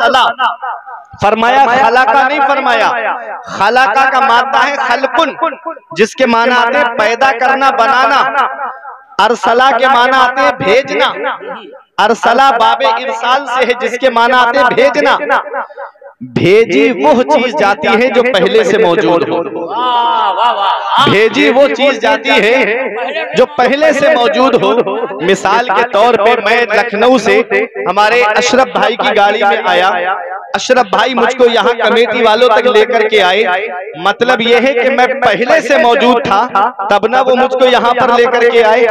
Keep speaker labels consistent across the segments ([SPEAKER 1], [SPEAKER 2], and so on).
[SPEAKER 1] अरसला फरमाया, खलाका नहीं फरमाया। खलाका का मादा है खलकुन, जिसके माना आते हैं पैदा करना, बनाना। अरसला के माना आते हैं भेजना। अरसला बाबे इरसाल से है, जिसके माना आते हैं भेजना। भेजी वो चीज जाती है जो पहले से मौजूद हो। भेजी वो चीज जाती है जो पहले से मौजूद हो। मिसाल के तौर पे मैं लखनऊ से हमारे अशरफ भाई की गाड़ी में आया। अशरफ भाई मुझको यहाँ कमेटी वालों तक लेकर के आए। मतलब ये है कि मैं पहले से मौजूद था, तब ना वो मुझको यहाँ पर लेकर के आए।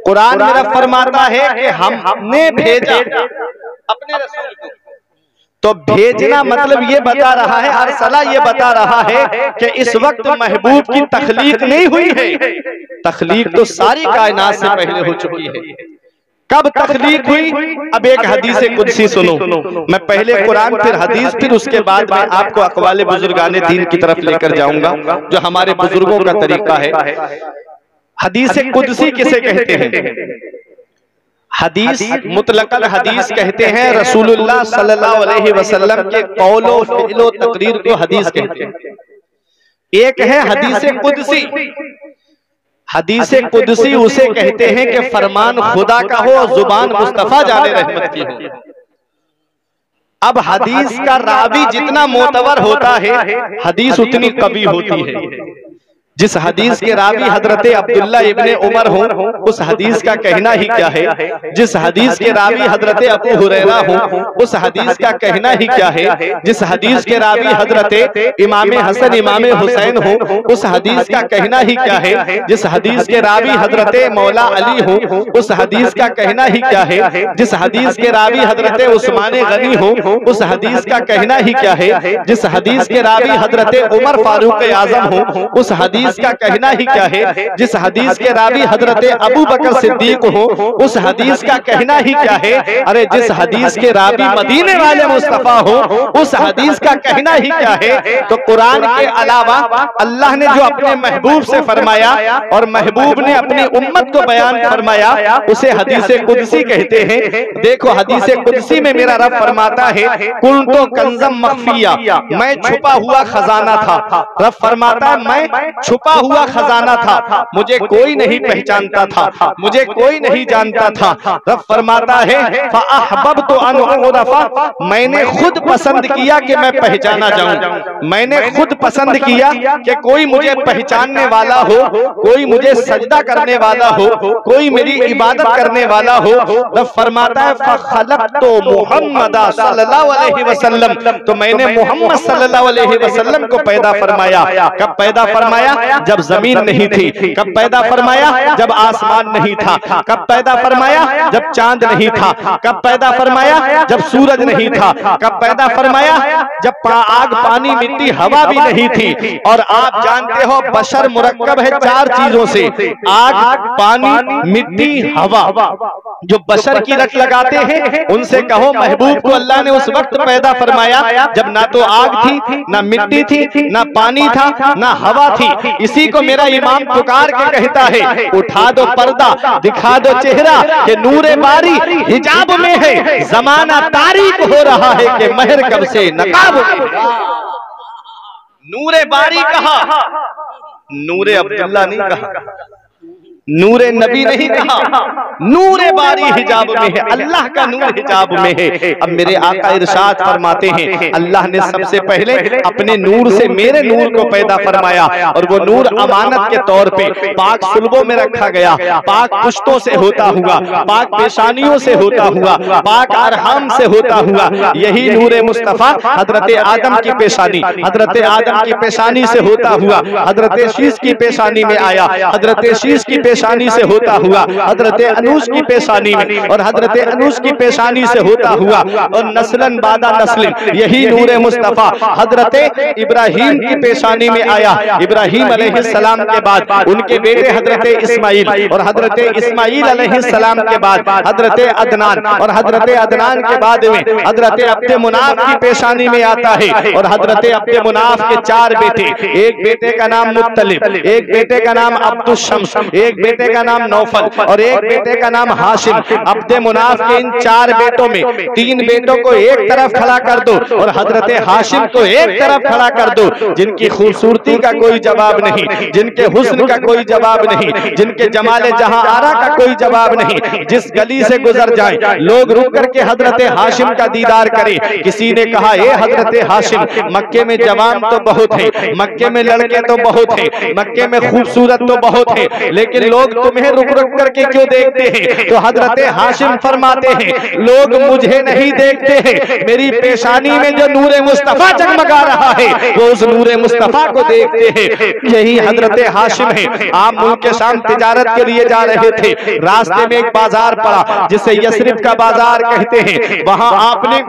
[SPEAKER 1] कुरान मेरा फरमाता है कि हमने भेजा अपने रसूल को। तो भेजना मतलब ये बता रहा है, अरसला ये बता रहा है कि इस वक्त महबूब की तख्लीक नहीं हुई है। तख्लीक तो सारी कायनात से पहले हो चुकी है। कब तख्लीक हुई? अब एक हदीस कुदसी सुनो। मैं पहले कुरान फिर हदीस, फिर उसके बाद मैं आपको अक़वाले बुजुर्गाने दीन की तरफ लेकर जाऊंगा, जो हमारे बुजुर्गों का तरीका है। हदीस कुदसी किसे कहते हैं? हदीस मुतलकन हदीस कहते हैं। रसूलुल्लाह सल्लल्लाहु अलैहि वसल्लम के कौलो फ़िलो तकरीर को हदीस कहते हैं। एक है हदीस कुदसी। हदीस कुदसी उसे कहते हैं कि फरमान खुदा का हो और जुबान मुस्तफा जाने रहमत की हो। अब हदीस का रावी जितना मोतबर होता है, हदीस उतनी कवी होती है। जिस हदीस के रावी हजरत अब्दुल्ला इब्ने उमर हो, उस हदीस का कहना ही क्या है। जिस हदीस के रावी हजरत अबू हुरैरा हो, उस हदीस का कहना ही क्या है। जिस हदीस के रावी हजरत इमाम हसन इमाम हुसैन हो, उस हदीस का कहना ही क्या है। जिस हदीस के रावी हजरत मौला अली हो, उस हदीस का कहना ही क्या है। जिस हदीस के रावी हजरत उस्मान गनी हो, उस हदीस का कहना ही क्या है। जिस हदीस के रावी हजरत उमर फारूक आजम हो, उस हदीस का कहना ही क्या है। जिस हदीस के रावी हजरत अबू बकर सिद्दीक हो, उस हदीस का कहना ही क्या है। अरे जिस हदीस के रावी मदीने वाले मुस्तफा हो, उस हदीस का कहना ही क्या है। तो कुरान के अलावा अल्लाह ने जो अपने महबूब से फरमाया और महबूब ने अपनी उम्मत को बयान फरमाया, उसे हदीस कुदसी कहते हैं। देखो हदीस कुदसी में मेरा रब फरमाता है, कुल तो कंजम मख्फिया, मैं छुपा हुआ खजाना था। रब फरमाता है मैं छुपा हुआ खजाना था, मुझे कोई नहीं पहचानता था, मुझे कोई नहीं जानता था। रब फरमाता है फ़अहबब्तु अन उरफ़ा, मैंने खुद पसंद किया कि मैं पहचाना जाऊं। मैंने खुद पसंद किया कि कोई मुझे पहचानने वाला हो, कोई मुझे सजदा करने वाला हो, कोई मेरी इबादत करने वाला हो। रब फरमाता है फ़ख़लक़तु मुहम्मदा सल्लल्लाहु अलैहि वसल्लम, तो मैंने मोहम्मद सल्लल्लाहु अलैहि वसल्लम को पैदा फरमाया। कब पैदा फरमाया? जब जमीन नहीं थी। कब पैदा फरमाया? जब आसमान नहीं था। कब पैदा फरमाया? जब चांद नहीं था। कब पैदा फरमाया? जब सूरज नहीं था। कब पैदा फरमाया? जब आग पानी मिट्टी हवा भी नहीं थी। और आप जानते हो बशर मुरक्कब है चार चीजों से, आग पानी मिट्टी हवा। जो बशर की रट लगाते हैं उनसे कहो महबूब को अल्लाह ने उस वक्त पैदा फरमाया जब ना तो आग थी, ना मिट्टी थी, ना पानी था, ना हवा थी। इसी को मेरा इमाम पुकार के कहता है, उठा दो पर्दा, दिखा दो चेहरा कि नूरे बारी हिजाब में है। जमाना तारीक हो रहा है कि महर कब से नकाब में। नूरे बारी कहा, नूरे अब्दुल्ला नहीं कहा, नूरे नबी नहीं कहा, नूरे बारी हिजाब में है। अल्लाह का नूर हिजाब में है। अब मेरे आका इरशाद फरमाते हैं, अल्लाह ने सबसे पहले अपने नूर से मेरे नूर को पैदा फरमाया और वो नूर अमानत के तौर पे पाक सुल्बों में रखा गया, पाक पुश्तों से होता हुआ, पाक पेशानियों से होता हुआ, पाक अरहम से होता हुआ। यही नूर मुस्तफा हजरत आदम की पेशानी, हजरत आदम की पेशानी से होता हुआ हजरत शीश की पेशानी में आया, हजरत शीश की पेशानी से होता हुआ हजरत अनूस की पेशानी में, और हजरत अनूस की पेशानी से होता हुआ और नस्लन बादा नस्लन यही नूर मुस्तफा हजरत इब्राहिम की पेशानी में आया। इब्राहिम अलैहिस्सलाम के बाद उनके बेटे हजरत इस्माइल, और हजरत इस्माइल अलैहिस्सलाम के बाद हजरत अदनान, और हजरत अदनान के बाद में हजरत अब्द मुनाफ की पेशानी में आता है। और हजरत अब्द मुनाफ के चार बेटे, एक बेटे का नाम मुत्तलिब, एक बेटे का नाम अब्दुश शम्स, एक बेटे का नाम नौफल और एक बेटे का नाम हाशिम। अब्दे मुनाफ के इन 4 बेटों में 3 बेटों को एक तरफ खड़ा कर दो और हजरत हाशिम को एक तरफ खड़ा कर दो, जिनकी खूबसूरती का कोई जवाब नहीं, जिनके हुस्न का कोई जवाब नहीं, जिनके जमाले जहां आरा का कोई जवाब नहीं। जिस गली से गुजर जाए लोग रुक करके हजरत हाशिम का दीदार करें। किसी ने कहा, ए हजरत हाशिम, मक्के में जवान तो बहुत है, मक्के में लड़के तो बहुत है, मक्के में खूबसूरत तो बहुत है, लेकिन लोग तुम्हें रुक रुक करके क्यों देखते हैं? तो हजरत हाशिम फरमाते हैं, लोग मुझे नहीं देखते हैं, मेरी पेशानी में जो नूरे मुस्तफा जगमगा रहा है वो उस नूरे मुस्तफा को देखते हैं। यही हजरत हाशिम है। आप मुल्क के शाम तिजारत के लिए जा रहे थे, रास्ते में एक बाजार पड़ा जिसे यसरिब का बाजार कहते हैं। वहां आपने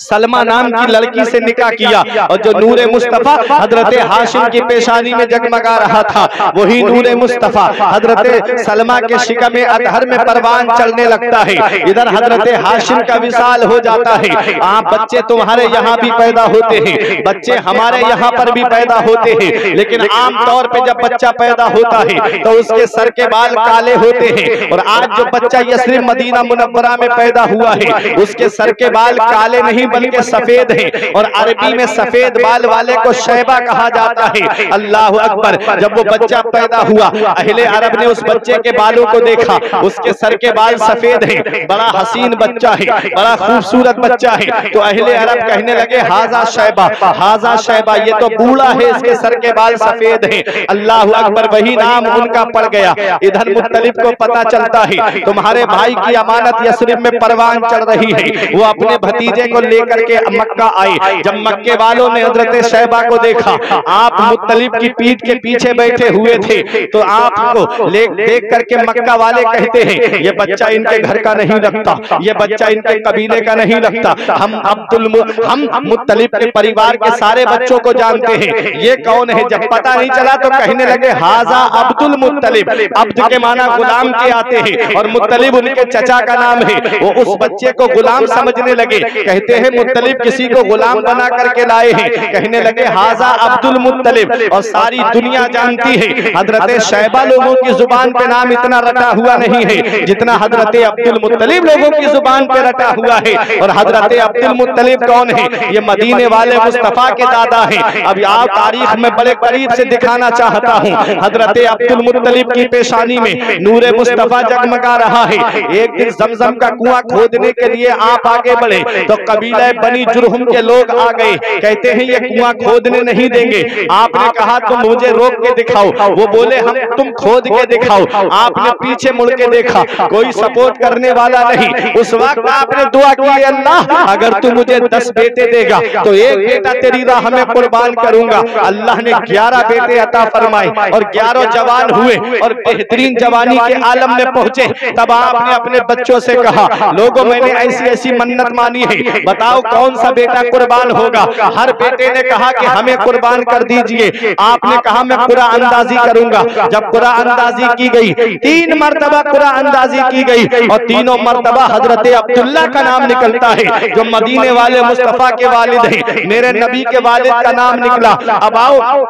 [SPEAKER 1] सलमा नाम की लड़की से निकाह किया और जो नूरे मुस्तफा हजरत हाशिम की पेशानी में जगमगा रहा था वही नूरे मुस्तफा हजरत सलमा के शिकम अतहर में परवान चढ़ने लगता है। इधर हजरत हाशिम का विसाल हो जाता है। आप बच्चे तुम्हारे यहाँ भी पैदा होते हैं, बच्चे हमारे यहाँ पर भी पैदा होते हैं, लेकिन आम तौर पे जब बच्चा पैदा होता है तो उसके सर के बाल काले होते हैं। और आज जो बच्चा यसरिब मदीना मुनव्वरा में पैदा हुआ है उसके सर के बाल काले नहीं बल्कि सफेद हैं और अरबी में सफेद बाल वाले को शैबा कहा जाता है। अल्लाह अकबर। जब वो बच्चा पैदा हुआ अहले अरब ने उस बच्चे के बालों को देखा, उसके सर के बाल सफेद हैं, बड़ा हसीन बच्चा है, बड़ा खूबसूरत बच्चा है। तो अहले अरब कहने लगे, हाजा शैबा, हाजा शैबा, ये तो बूढ़ा है, इसके सर के बाल सफेद हैं। अल्लाह अकबर। वही नाम उनका पड़ गया। इधर मुत्तलिब को पता चलता है तुम्हारे भाई की अमानत यसरिब में परवान चढ़ रही है। वो अपने भतीजे को लेकर के मक्का आए। जब मक्के वालों ने हजरत शैबा को देखा, आप मुत्तलिब की पीठ के पीछे बैठे हुए थे, तो आपको देख करके मक्का वाले कहते हैं, ये बच्चा इनके घर का नहीं लगता, ये बच्चा इनके कबीले का नहीं लगता, हम मुत्तलिब के परिवार के सारे बच्चों को जानते हैं, ये कौन है? जब पता नहीं चला तो कहने लगे, हाजा अब्दुल मुत्तलिब। अब्द के माना गुलाम के आते हैं और मुत्तलिब उनके चचा का नाम है। वो उस बच्चे को गुलाम समझने लगे। कहते हैं मुत्तलिब किसी को गुलाम बना करके लाए हैं। कहने लगे, हाजा अब्दुल मुत्तलिब। और सारी दुनिया जानती है हजरत शैबा लोगों की जुबान पे नाम इतना रटा हुआ नहीं है जितना हजरत अब्दुल मुत्तलिब लोगों की जुबान पे रटा हुआ है। और हजरत अब्दुल मुत्तलिब कौन है? ये मदीने वाले मुस्तफा के दादा हैं। अब आप तारीख में बड़े करीब से दिखाना चाहता हूँ। हजरत अब्दुल मुत्तलिब की पेशानी में नूरे मुस्तफा जगमगा रहा है। एक दिन जमजम का कुआं खोदने के लिए आप आगे बढ़े तो कबीला बनी जुरहुम के लोग आ गए। कहते हैं ये कुआं खोदने नहीं देंगे। आपने कहा तुम मुझे रोक के दिखाओ। वो बोले हम तुम खोद के दिखाओ। आपने पीछे मुड़ के देखा, कोई सपोर्ट करने वाला नहीं। उस वक्त आपने दुआ की, अल्लाह अगर तू मुझे 10 बेटे देगा तो एक बेटा तेरी राह में कुर्बान करूंगा। अल्लाह ने 11 बेटे अता फरमाए और 11 जवान हुए और बेहतरीन जवानी के आलम में पहुंचे। तब आपने अपने बच्चों से कहा, लोगों मैंने ऐसी ऐसी मन्नत मानी है, बताओ कौन सा बेटा कुर्बान होगा? हर बेटे ने कहा कि हमें कुर्बान कर दीजिए। आपने कहा मैं कुरा अंदाजी करूंगा। जब कुरा अंदाजी की गई, 3 मरतबा कुरा अंदाजी की गई और तीनों मरतबा हजरत अब्दुल्ला का नाम निकलता है जो मदीने वाले मुस्तफा के वालिद हैं। मेरे नबी के वालिद का नाम निकला। अब आओ,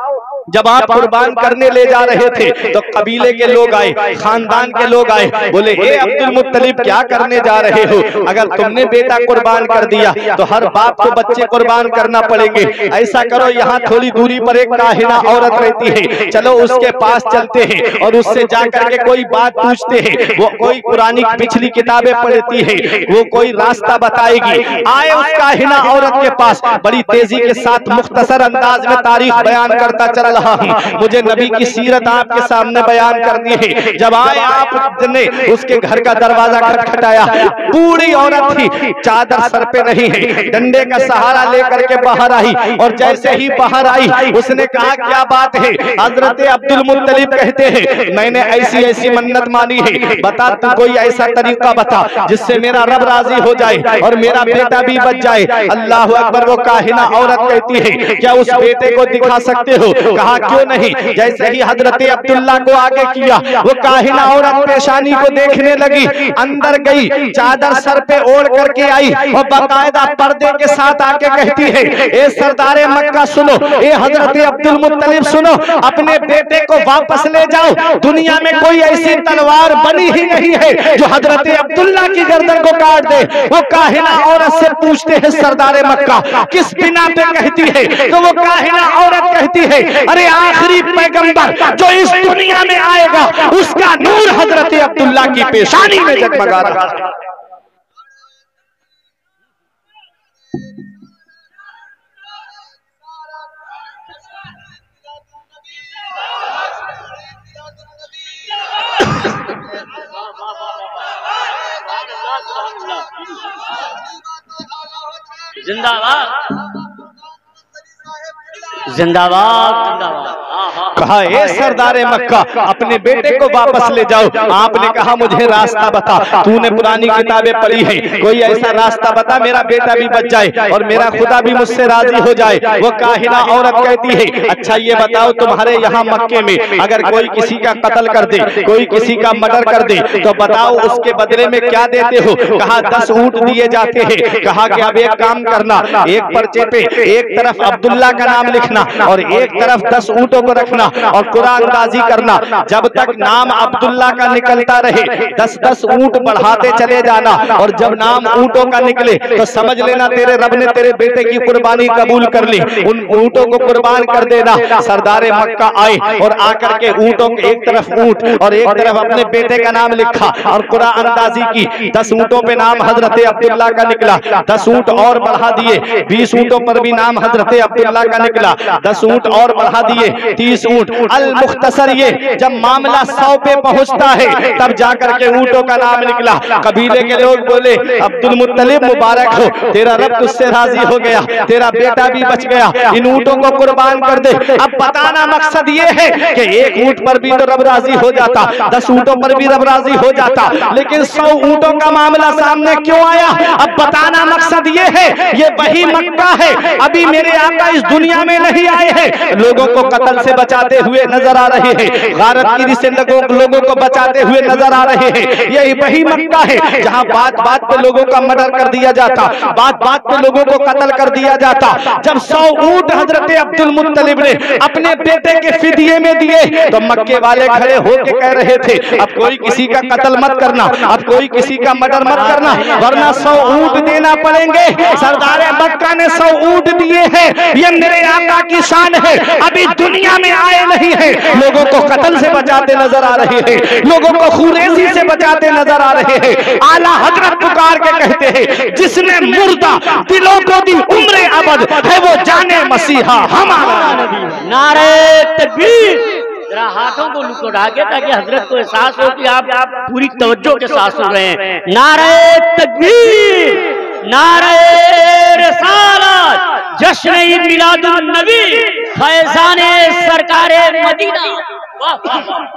[SPEAKER 1] जब आप कुर्बान करने ले जा रहे थे तो कबीले के लोग आए, खानदान के लोग आए, बोले ए अब्दुल मुत्तलिब क्या करने जा रहे हो? अगर तुमने बेटा कुर्बान कर दिया तो हर बाप को बच्चे कुर्बान करना पड़ेंगे। ऐसा करो, यहाँ थोड़ी दूरी पर एक काहिना औरत रहती है, चलो उसके पास चलते हैं और उससे जाकर के कोई बात पूछते हैं। वो कोई पुरानी पिछली किताबें पढ़ती है, वो कोई रास्ता बताएगी। आए उस काहिना औरत के पास, बड़ी तेजी के साथ मुख्तसर अंदाज में तारीख बयान करता चल रहा हूं। मुझे नबी की सीरत आपके सामने बयान करनी है। जब आए आपने उसके घर का दरवाजा खटखटाया, बूढ़ी औरत थी, चादर सर पे नहीं है, डंडे का सहारा लेकर के बाहर आई और जैसे ही बाहर आई उसने कहा क्या बात है? हजरत अब्दुल मुत्तलिब कहते हैं मैंने ऐसी ऐसी मन्नत मानी है, बता तू कोई ऐसा तरीका बता जिससे मेरा रब राजी हो जाए और मेरा बेटा भी बच जाए। अल्लाह अकबर। वो काहिना औरत कहती है क्या उस बेटे को दिखा सकते हो? कहा कहा क्यों नहीं। जैसे ही हजरत अब्दुल्ला को आगे किया, वो काहिना औरत पेशानी को देखने लगी, अंदर गई, चादर सर पे ओढ़ करके आई और बाकायदा पर्दे के साथ आके कहती है, ए सरदारे मक्का सुनो, ए हजरत अब्दुल मुत्तलिब सुनो, अपने बेटे को वापस ले जाओ। दुनिया में कोई ऐसी तलवार बनी ही नहीं है जो हजरत अब्दुल्ला की गर्दन को काट दे। वो काहिना औरत से पूछते हैं, सरदारे मक्का किस बिना पे कहती है? तो वो काहिना औरत कहती है, अरे आखिरी पैगंबर जो इस दुनिया में आएगा उसका नूर हजरत अब्दुल्ला की पेशानी में जगमगा रहा है।
[SPEAKER 2] जिंदाबाद जिंदाबाद जिंदाबाद।
[SPEAKER 1] कहा, ए सरदारे मक्का अपने बेटे को वापस ले जाओ। आपने कहा, मुझे रास्ता बता, तूने पुरानी किताबें पढ़ी है, कोई ऐसा रास्ता बता मेरा बेटा भी बच जाए और मेरा खुदा भी मुझसे राजी हो जाए। वो काहिना औरत कहती है, अच्छा ये बताओ तुम्हारे यहाँ मक्के में अगर कोई किसी का कत्ल कर दे, कोई किसी का मर्डर कर दे, तो बताओ उसके बदले में क्या देते हो? कहा 10 ऊंट दिए जाते हैं। कहा कि अब एक काम करना, एक पर्चे पे एक तरफ अब्दुल्ला का नाम लिखना और एक तरफ 10 ऊंटों को रखना और कुरान अंदाजी करना। जब तक नाम अब्दुल्ला का निकलता रहे 10-10 ऊंट बढ़ाते चले जाना और जब नाम ऊंटों का निकले तो समझ लेना तेरे रब ने तेरे बेटे की कुर्बानी कबूल कर ली। उन ऊंटों को कुर्बान कर देना। सरदारे मक्का आए और आकर के ऊंटों के एक तरफ ऊंट और एक तरफ अपने बेटे का नाम लिखा और कुरान अंदाजी की। 10 ऊंटों पे नाम हजरत अब्दुल्ला का निकला, 10 ऊंट और बढ़ा दिए, 20 ऊंटों पर भी नाम हजरत अब्दुल्ला का निकला, 10 ऊंट और बढ़ा दिए, 30 ऊंट। अल मुख्तसर ये जब मामला 100 पे पहुंचता है तब जाकर के ऊंटों का नाम निकला। कबीले के लोग बोले, अब्दुल मुत्तलिब मुबारक हो, तेरा रब तुझसे राजी हो गया, तेरा बेटा भी बच गया, इन ऊंटों को कुर्बान कर दे। अब बताना मकसद ये है कि एक ऊंट पर भी तो रब राजी हो जाता, 10 ऊंटों पर भी रब राजी हो जाता, लेकिन 100 ऊंटों का मामला सामने क्यों आया? अब बताना मकसद ये है, ये वही मक्का है, अभी मेरे आका इस दुनिया में नहीं आए हैं, लोगों को कत्ल से बचाते हुए नजर आ रहे हैं, गारतगिरी से लोगों को बचाते हुए नजर आ रहे हैं। यही वही मक्का है जहां बात बात पे लोगों का मर्डर कर दिया जाता, बात बात पे लोगों को कत्ल कर दिया जाता। जब 100 ऊंट हजरत अब्दुल मुत्तलिब ने अपने बेटे के फिदिये में दिए तो मक्के वाले खड़े होके कह रहे थे, अब कोई किसी का कत्ल मत करना, अब कोई किसी का मर्डर मत करना, वरना 100 ऊंट देना पड़ेंगे। सरदारे मक्का ने 100 ऊंट दिए हैं, ये मेरे आका की शान है, अभी दुनिया में आए नहीं है, लोगों को कत्ल से बचाते नजर आ रहे हैं, लोगों को खुरेजी से बचाते नजर आ रहे हैं। आला हजरत पुकार के कहते हैं, जिसने मुर्दा दिलों को दी उम्र अबद है वो जाने मसीहा हमारा नबी।
[SPEAKER 2] नारे तकबीर। जरा हाथों को लुढ़ा के ताकि हजरत को एहसास हो कि आप पूरी तवज्जो के साथ सुन रहे हैं। नारे तकबीर, नारे रिसालत, जश्न ईद मिलादुन नबी, फैजाने सरकारे मदीना। वाह वाह वाह।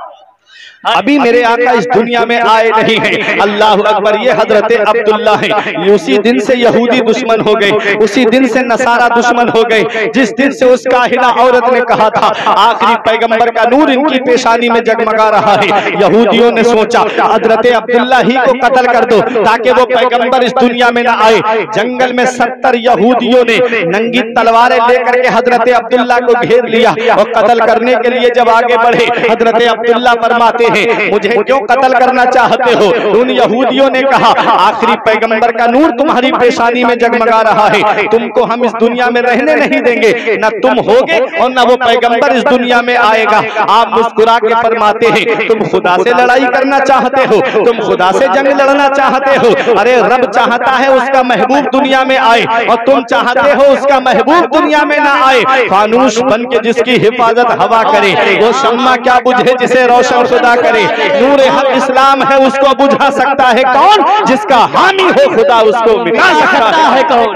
[SPEAKER 1] अभी मेरे आका इस दुनिया में आए नहीं हैं। अल्लाह अकबर। ये हजरत अब्दुल्ला है। उसी दिन से यहूदी दुश्मन हो गए, उसी दिन से नसारा दुश्मन हो गए, जिस दिन से उस काहिना औरत ने कहा था आखिरी पैगंबर का नूर इनकी पेशानी में जगमगा रहा है। यहूदियों ने सोचा हजरत अब्दुल्ला ही को कत्ल कर दो ताकि वो पैगंबर इस दुनिया में न आए। जंगल में 70 यहूदियों ने नंगी तलवारें लेकर के हजरत अब्दुल्ला को घेर लिया और कत्ल करने के लिए जब आगे बढ़े, हजरत अब्दुल्ला फरमाते मुझे क्यों कत्ल करना चाहते हो? उन यहूदियों ने कहा आखिरी पैगंबर का नूर तुम्हारी पेशानी में जगमगा रहा है, तुमको हम इस दुनिया में रहने नहीं देंगे, न तुम होगे और न वो पैगंबर इस दुनिया में आएगा। आप मुस्कुरा के फरमाते हैं तुम खुदा से लड़ाई करना चाहते हो, तुम खुदा से जंग लड़ना चाहते हो। अरे रब चाहता है उसका महबूब दुनिया में आए और तुम चाहते हो उसका महबूब दुनिया में ना आए। फानूस बन के जिसकी हिफाजत हवा करे, वो शम्मा क्या बुझे जिसे रोशन खुदा करे। नूरे हक इस्लाम है उसको बुझा सकता है कौन? जिसका हामी हो खुदा उसको मिटा सकता है कौन?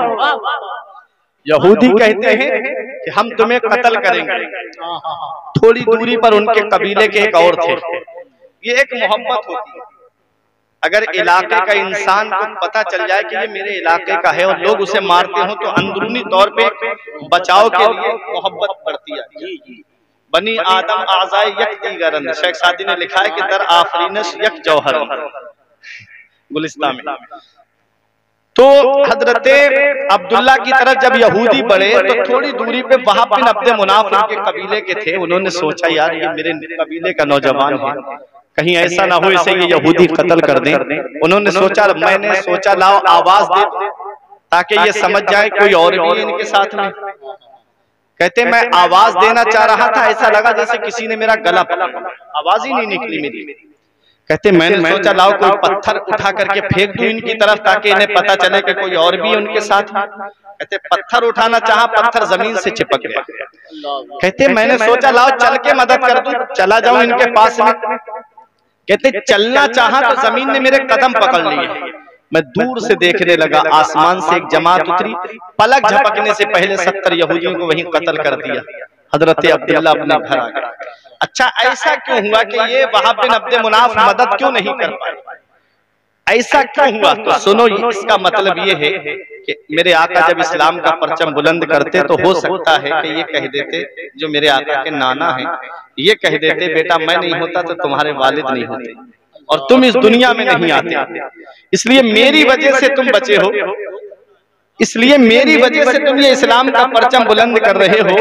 [SPEAKER 1] यहूदी कहते हैं कि हम तुम्हें कत्ल करेंगे। थोड़ी दूरी पर उनके कबीले के एक और थे। ये एक मोहब्बत होती है। अगर इलाके का इंसान को पता चल जाए कि ये मेरे इलाके का है और लोग उसे मारते हो तो अंदरूनी तौर पे बचाव के लिए मोहब्बत बढ़ती है। बनी आदम आजाए यक दीगरन। शेख सादी ने लिखा है कि दर आफरीनश यक जौहर गुलिस्तान में। तो हजरत अब्दुल्ला की तरफ जब यहूदी बढ़े तो थोड़ी दूरी पे वहाब बिन अब्द मुनाफ उनके कबीले के थे। उन्होंने सोचा यार ये मेरे कबीले का नौजवान है, कहीं ऐसा ना हो इसे ये यहूदी कत्ल कर दें। उन्होंने सोचा, मैंने सोचा लाओ आवाज दे ताकि ये समझ जाए कोई और भी इनके साथ में। कहते मैं आवाज देना चाह रहा था, ऐसा लगा जैसे किसी ने मेरा गला पकड़ा, आवाज ही नहीं निकली मेरी। कहते मैंने सोचा लाओ कोई पत्थर उठा करके फेंक दूं इनकी तरफ ताकि इन्हें पता चले कि कोई और भी उनके साथ। कहते पत्थर उठाना चाहा, पत्थर जमीन से चिपक गया। कहते मैंने सोचा लाओ चल के मदद कर दूं, चला जाऊं इनके पास में। कहते चलना चाहा तो जमीन ने मेरे कदम पकड़ लिए। मैं दूर से देखने लगा, आसमान से एक जमात उतरी, पलक झपकने से पहले 70 यहूदियों को वहीं कत्ल कर दिया। हजरत अब्दुल्ला अपने घर आ गए। अच्छा ऐसा क्यों हुआ कि ये वहाब बिन अब्द मुनाफ मदद क्यों नहीं कर पाए? ऐसा क्यों हुआ? तो सुनो, इसका मतलब ये है कि मेरे आका जब इस्लाम का परचम बुलंद करते तो हो सकता है कि ये कह देते, जो मेरे आका के नाना हैं, ये कह देते बेटा मैं नहीं होता तो तुम्हारे वालिद नहीं होते और तुम इस दुनिया में नहीं आते, इसलिए मेरी वजह से तुम बचे हो, इसलिए मेरी वजह से तुम ये इस्लाम का परचम बुलंद कर रहे हो।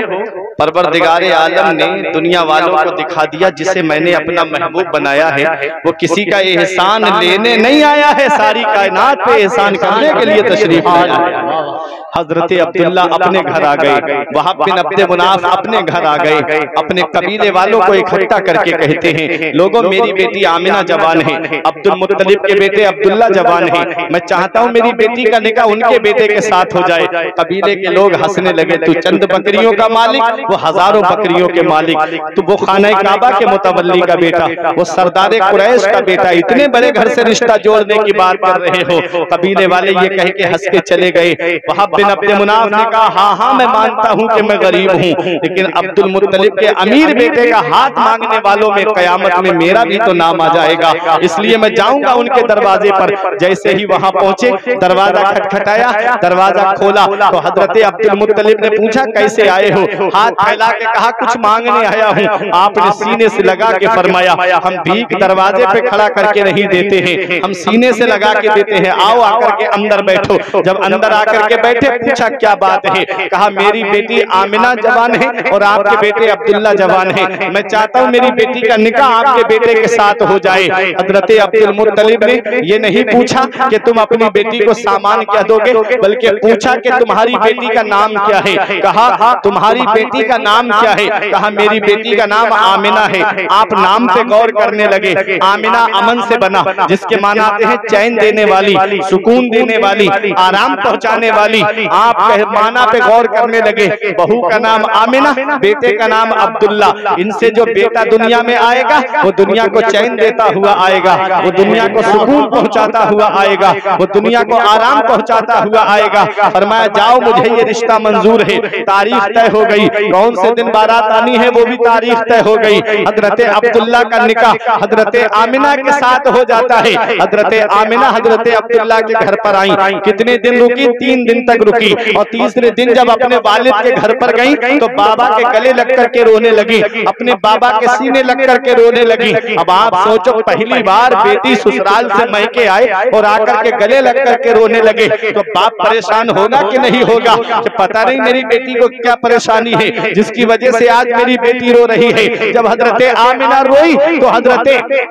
[SPEAKER 1] परवरदिगारे आलम ने दुनिया वालों को दिखा दिया जिसे मैंने अपना महबूब बनाया है वो किसी का एहसान लेने नहीं आया है, सारी कायनात पे एहसान करने के लिए तशरीफ लाया है। हजरत अब्दुल्ला अपने घर आ गए, वहाब बिन अब्द मुनाफ अपने घर आ गए, अपने कबीले वालों को इकट्ठा करके कहते हैं लोगों मेरी बेटी आमिना जवान है, अब्दुल मुत्तलिब के बेटे अब्दुल्ला जवान है, मैं चाहता हूँ मेरी बेटी का निकाह उनके बेटे के साथ हो जाए। कबीले के लोग हंसने लगे, तू चंद बकरियों का मालिक, वो हजारों बकरियों के मालिक, तो वो खाना काबा के मुतवल्ली का बेटा, वो सरदार कुरैश का बेटा, इतने बड़े घर से रिश्ता जोड़ने की बात कर रहे हो। कबीले वाले ये कह के हंस के चले गए। वहाब बिन अब्द मुनाफ ने कहा हाँ हाँ मैं मानता हूँ कि मैं गरीब हूँ, लेकिन अब्दुल मुत्तलिब के अमीर बेटे का हाथ मांगने वालों में कयामत में मेरा भी तो नाम आ जाएगा, इसलिए मैं जाऊंगा उनके दरवाजे पर। जैसे ही वहां पहुंचे दरवाजा खटखटाया, दरवाजा खोला तो हजरत अब्दुल मुत्तलिब ने पूछा कैसे आए हो? हाथ फैला के कहा कुछ मांगने आया हूँ। आपने सीने से लगा के फरमाया हम भीख दरवाजे पे खड़ा करके नहीं देते हैं, हम सीने से लगा के देते हैं, आओ आकर के अंदर बैठो। जब अंदर आकर के बैठे पूछा क्या बात है? कहा मेरी बेटी आमिना जवान है और आपके बेटे अब्दुल्ला जवान है, मैं चाहता हूँ मेरी बेटी का निकाह आपके बेटे के साथ हो जाए। हजरत अब्दुल मुत्तलिब ने ये नहीं पूछा कि तुम अपनी बेटी को सामान क्या दोगे, बल्कि पूछा कि तुम्हारी बेटी का नाम क्या है? कहा तुम्हारी बेटी का नाम क्या है? कहा मेरी बेटी का नाम आमिना है। आप नाम पे गौर करने लगे, आमिना अमन से बना, जिसके माना आते हैं चैन देने वाली, सुकून देने वाली, आराम पहुंचाने वाली। आप माना पे गौर करने लगे, बहू का नाम आमिना, बेटे का नाम अब्दुल्ला। इनसे जो बेटा दुनिया में आएगा वो दुनिया को चैन देता हुआ आएगा, वो दुनिया को सुकून पहुंचाता हुआ आएगा, वो दुनिया को आराम पहुंचाता हुआ आएगा। फरमाया जाओ मुझे ये रिश्ता मंजूर है। तारीख तय हो गई, कौन से दिन बारात आनी है वो भी तारीख तय हो गई। हजरत अब्दुल्ला का निकाह हजरत आमिना के साथ हो जाता है। हजरत आमिना हजरत अब्दुल्ला के घर पर आई, कितने दिन रुकी? 3 दिन तक रुकी। और तीसरे दिन जब अपने वालिद के घर पर गई तो बाबा के गले लग करके रोने लगी, अपने बाबा के सीने लग करके रोने लगी। अब आप सोचो पहली बार बेटी ससुराल से मैके आए और आकर के गले लग करके रोने लगे तो बाप परेशान होगा कि नहीं होगा कि पता नहीं मेरी बेटी को क्या परेशानी है जिसकी वजह से आज मेरी बेटी रो रही है। जब हजरत आमिना रोई तो हजरत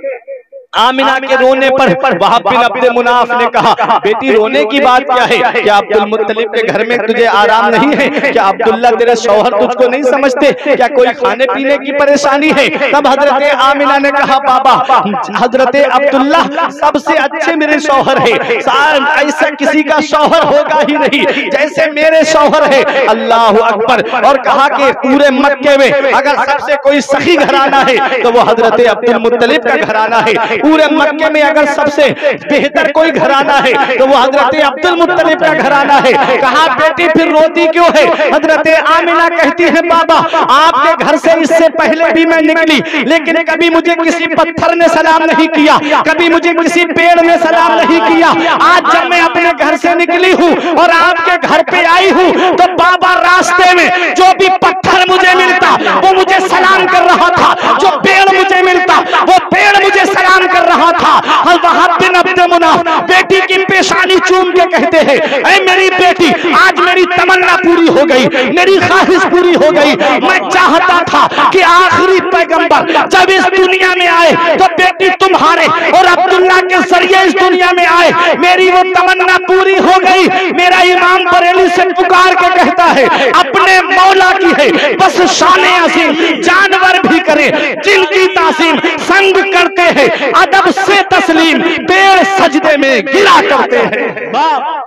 [SPEAKER 1] आमिना के रोने पर वहाब बिन अब्द मुनाफ ने कहा बेटी रोने की बात क्या है? क्या अब्दुल मुत्तलिब के घर में तुझे आराम नहीं है? क्या अब्दुल्ला तेरे शौहर तुझको नहीं समझते? क्या कोई खाने पीने की परेशानी है? तब हजरत आमिना ने कहा बाबा हजरत अब्दुल्ला सबसे अच्छे मेरे शौहर है, ऐसा किसी का शौहर होगा ही नहीं जैसे मेरे शौहर है। अल्लाह अकबर। और कहा कि पूरे मक्के में अगर सबसे कोई सही घराना है तो वो हजरत अब्दुल मुत्तलिब का घराना है। पूरे मक्के में अगर सबसे बेहतर कोई घराना है तो वो हजरत अब्दुल मुत्तलिब का घराना है। कहा बेटी फिर रोती क्यों है? हजरत आमिना कहती है बाबा आपके घर से इससे पहले भी मैं निकली, लेकिन कभी मुझे किसी पत्थर ने सलाम नहीं किया, कभी मुझे किसी पेड़ ने सलाम नहीं किया। आज जब मैं अपने घर से निकली हूँ और आपके घर पे आई हूँ तो बाबा रास्ते में जो भी पत्थर मुझे मिलता वो मुझे सलाम कर रहा था, जो पेड़ मुझे मिलता वो पेड़ मुझे सलाम कर रहा था। वहाब बिन अब्द मुनाफ बेटी की पेशानी चूम के कहते हैं ऐ मेरी बेटी आज मेरी तमन्ना पूरी हो गई, मेरी ख्वाहिश पूरी हो गई। मैं चाहता था कि आखिरी पैगंबर जब इस दुनिया में आए तो बेटी तुम्हारे और अब्दुल्ला के जरिए इस दुनिया में आए। मेरी वो तमन्ना पूरी हो गई। मेरा इमाम बरेली से पुकार के कहता है अपने मौला की है बस शान अजीम, जानवर भी करे जिनकी तासीम, संग करते हैं अदब से तस्लीम, पेड़ सजदे में गिरा करते हैं।